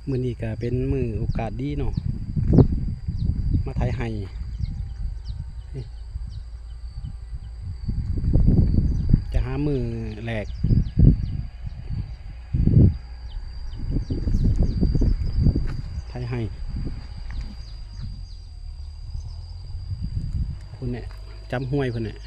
มื้อนี้ก็เป็นมื้อโอกาสดีเนาะมาไถไห้จะหามื้อแรกไถไห้พุ่นเนี่ยจำห้วยพุ่นเนี่ย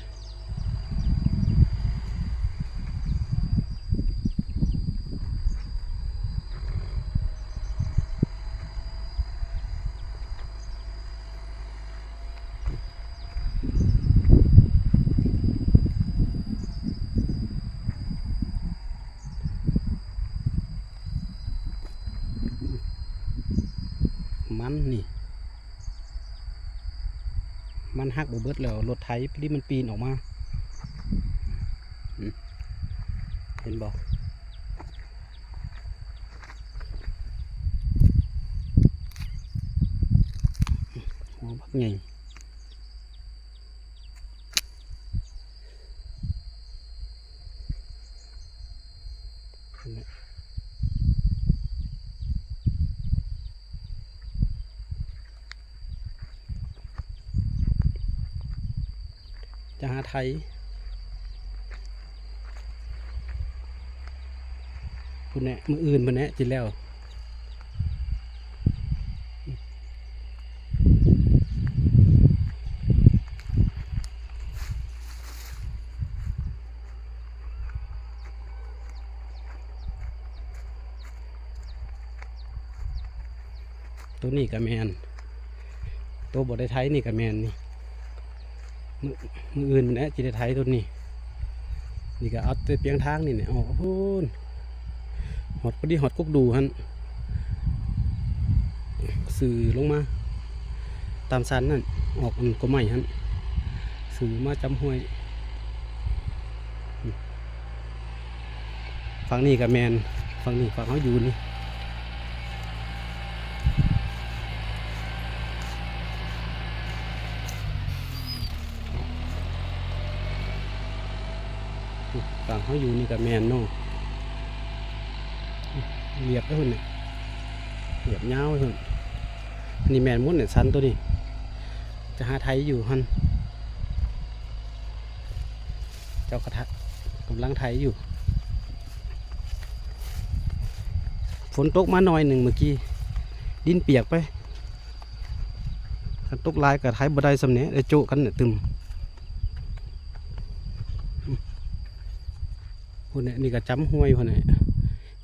มันนี่มันหักบ่เบิดแล้วรถไถที่มันปีนออกมาเห็นบ่หัวบักใหญ่จะหาไถพุ่นเนี่ยมื้ออื่นพุ่นเนี่ยจิแล้วตัวนี้ก็แมนตัวบ่ได้ไถนี่ก็แมนนี่มืออื่นมันเนี่ยจิได้ไถตัวนี้นี่ก็เอาแต่เพียงทางนี่เนี่ยออกพูนหอดพอดีหอดกุกดูฮันสื่อลงมาตามสันนั่นออกมันก็ไม่ฮันสื่อมาจำห้วยฝั่งนี้ก็แมนฝั่งนี้ฝั่งเขาอยู่นี่ฝั่งเขาอยู่นี่กับแมนเนาะเหยียบแล้วคนเนี่ยเหยียบเงาคนนี่แมนมุดเนี่ยสันตัวนี้จะหาไทยอยู่ฮันเจ้ากระทะกำลังไทยอยู่ฝนตกมาหน่อยหนึ่งเมื่อกี้ดินเปียกไปคันตกลายกับไทยบ่ได้สำเนียได้โจกันเนี่ยตึมคนเนี่ยนี่ก็จำห้วยคนเนี่ย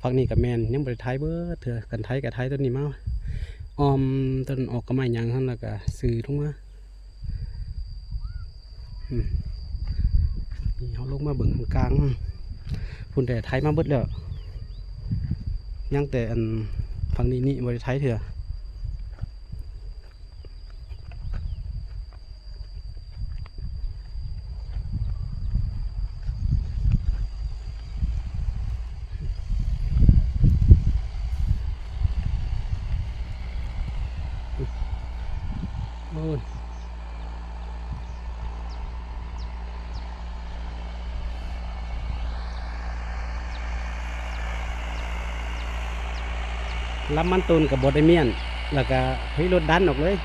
ฝั่งนี้กับแมนยังบริไทยเบิดเถอะกันไทยกับไทยต้นนี้มาออมต้นออกกระไม้ยังท่านแล้วก็ซื้อลงมานี่เขาลงมาเบิ่งกลางพุ่นแต่ไทยมาเบิดแล้วยังแต่อันฝั่งนี้นี่บริไทยเถอะลำมันตูนกับบดไอเมียนแล้วก็ให้รถดันออกเลย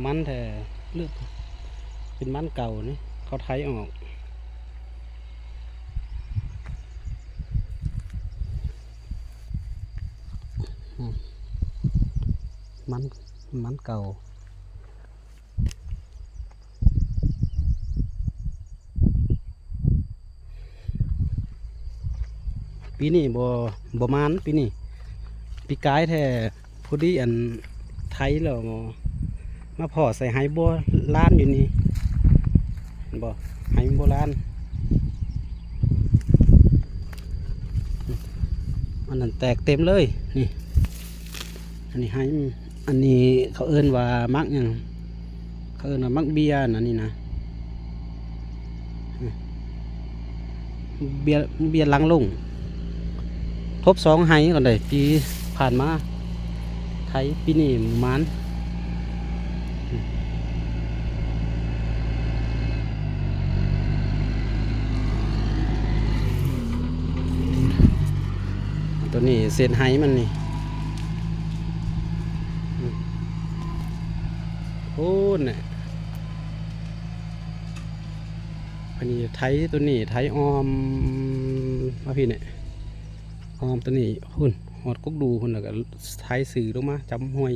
มันแต่เลือกเป็นมันเก่านี่เขาไถออกมันมันเก่าปีนี้บ่มานปีนี้ปีกายแท้พอดีอันไทยแล้วมาพอใส่ไหบัวล้านอยู่นี่เห็นบ่ไหโบราณอันนั้นแตกเต็มเลยนี่อันนี้ไหอันนี้เขาเอิ้นว่ามักหยังเขาเอิ้นว่ามักเบียร์อันนี้นะเบียร์ลังลงทบ2ไหก่อนเลยปีผ่านมาไทยปีนี้มันตัวนี้เศษไหมันนี่โอ้เนี่ยอันนี้ไทยตัวนี้ไทยออมมาพี่เนี่ยออมตัวนี้หุ่นหอดกุกดูหุ่นแล้วก็ไทยสื่อลงมาจำห้วย